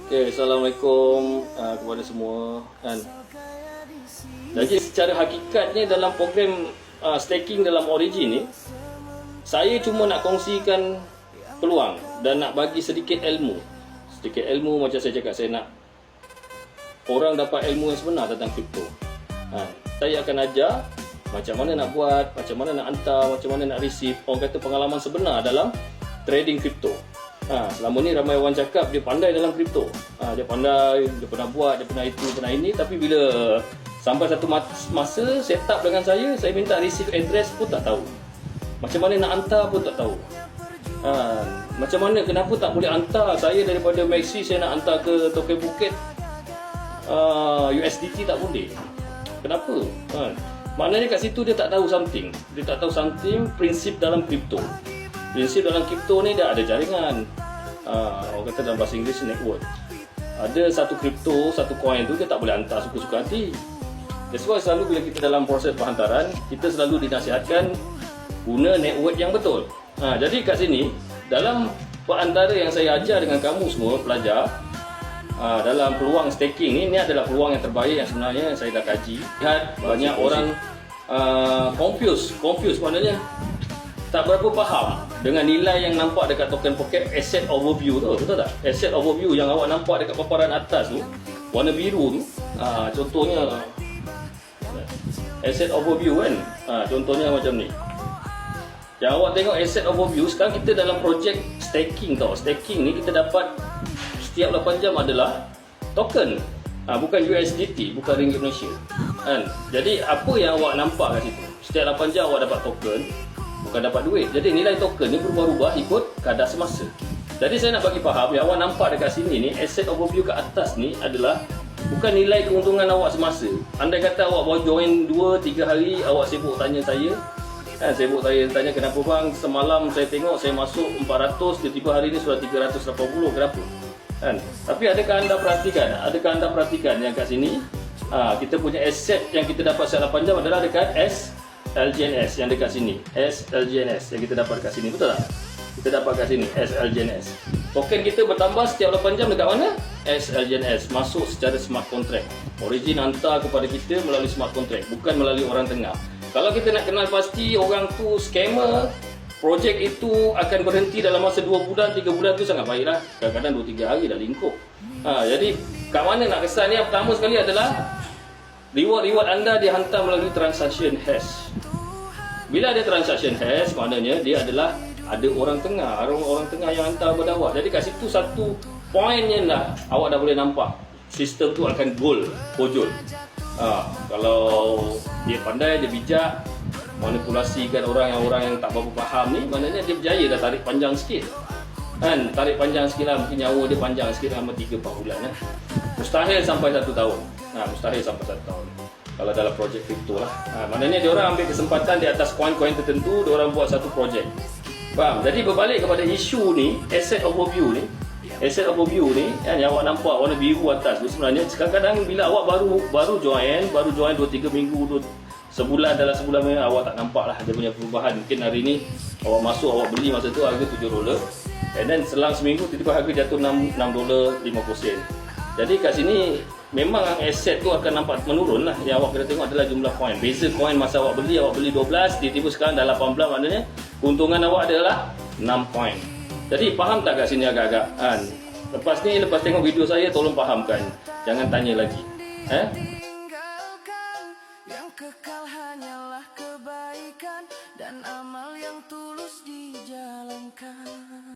Okay, Assalamualaikum kepada semua kan. Jadi secara hakikatnya dalam program staking dalam Origin ni, saya cuma nak kongsikan peluang dan nak bagi sedikit ilmu. Sedikit ilmu macam saya cakap, saya nak orang dapat ilmu yang sebenar tentang kripto. Saya akan ajar macam mana nak buat, macam mana nak hantar, macam mana nak receive. Orang kata pengalaman sebenar dalam trading kripto. Selama ni ramai orang cakap dia pandai dalam kripto. Dia pandai, dia pernah buat, dia pernah itu, pernah ini. Tapi bila sampai satu masa set up dengan saya minta receive address pun tak tahu. Macam mana nak hantar pun tak tahu. Macam mana, kenapa tak boleh hantar saya daripada Maxi, saya nak hantar ke Token Bukit USDT tak boleh. Kenapa? Maknanya kat situ dia tak tahu something. Dia tak tahu something prinsip dalam kripto. Prinsip dalam kripto ni dah ada jaringan. Orang kata dalam bahasa Inggeris network. Ada satu kripto, satu coin tu dia tak boleh hantar suka-suka hati. That's why selalu bila kita dalam proses penghantaran, kita selalu dinasihatkan guna network yang betul. Jadi kat sini, dalam antara yang saya ajar dengan kamu semua pelajar, dalam peluang staking ni adalah peluang yang terbaik yang sebenarnya yang saya dah kaji. Lihat banyak orang confuse maknanya tak berapa faham dengan nilai yang nampak dekat token pocket asset overview tu, betul tak? Asset overview yang awak nampak dekat paparan atas tu, warna biru tu, contohnya asset overview kan, contohnya macam ni. Yang awak tengok asset overview, sekarang kita dalam projek staking tau. Staking ni kita dapat setiap 8 jam adalah token, bukan USDT, bukan ringgit Malaysia kan. Jadi apa yang awak nampak kat situ, setiap 8 jam awak dapat token, bukan dapat duit. Jadi nilai token ni berubah-ubah ikut kadar semasa. Jadi saya nak bagi faham yang awak nampak dekat sini ni, asset overview kat atas ni adalah bukan nilai keuntungan awak semasa. Andai kata awak baru join 2-3 hari, awak sibuk tanya saya, sibuk tanya kenapa bang semalam saya tengok saya masuk 400, tiba-tiba hari ni sudah 380, kenapa? Tapi adakah anda perhatikan yang kat sini, kita punya asset yang kita dapat setiap 8 jam adalah dekat SLJNS yang dekat sini. SLJNS yang kita dapat kat sini, betul tak? Kita dapat kat sini SLJNS. Token kita bertambah setiap 8 jam dekat mana? SLJNS, masuk secara smart contract. Origin hantar kepada kita melalui smart contract, bukan melalui orang tengah. Kalau kita nak kenal pasti orang tu scammer, projek itu akan berhenti dalam masa 2 bulan, 3 bulan tu sangat baiklah. Kadang-kadang 2-3 hari dah lingkup. Jadi kat mana nak kesan ni? Yang pertama sekali adalah reward anda dihantar melalui transaction hash. Bila ada transaction hash, maknanya dia adalah ada orang tengah yang hantar kepada awak. Jadi kat situ satu poinnya lah awak dah boleh nampak sistem tu akan bojol. Kalau dia pandai, dia bijak, manipulasikan orang yang tak berapa faham ni, maknanya dia berjaya dah tarik panjang sikit. Tarik panjang sikit lah, mungkin nyawa dia panjang sikit lama 3-4 bulan. Mustahil sampai 1 tahun. Mustahil sampai 1 tahun kalau dalam projek kripto lah. Maknanya dia orang ambil kesempatan di atas koin-koin tertentu, dia orang buat satu projek. Faham? Jadi berbalik kepada isu ni, asset overview ni yang awak nampak warna biru atas tu, sebenarnya kadang-kadang bila awak baru join 2-3 minggu, sebulan, dalam sebulan ni awak tak nampak lah dia punya perubahan. Mungkin hari ni awak masuk, awak beli masa tu harga $7, and then selang seminggu tiba-tiba harga jatuh $6.50. Jadi kat sini memang aset tu akan nampak menurun lah. Yang awak kena tengok adalah jumlah koin. Beza koin masa awak beli 12, tiba-tiba sekarang dah 18, maknanya keuntungan awak adalah 6 koin. Jadi faham tak kat sini agak-agak? Lepas tengok video saya, tolong fahamkan. Jangan tanya lagi. Yang kekal hanyalah kebaikan dan amal yang tulus dijalankan.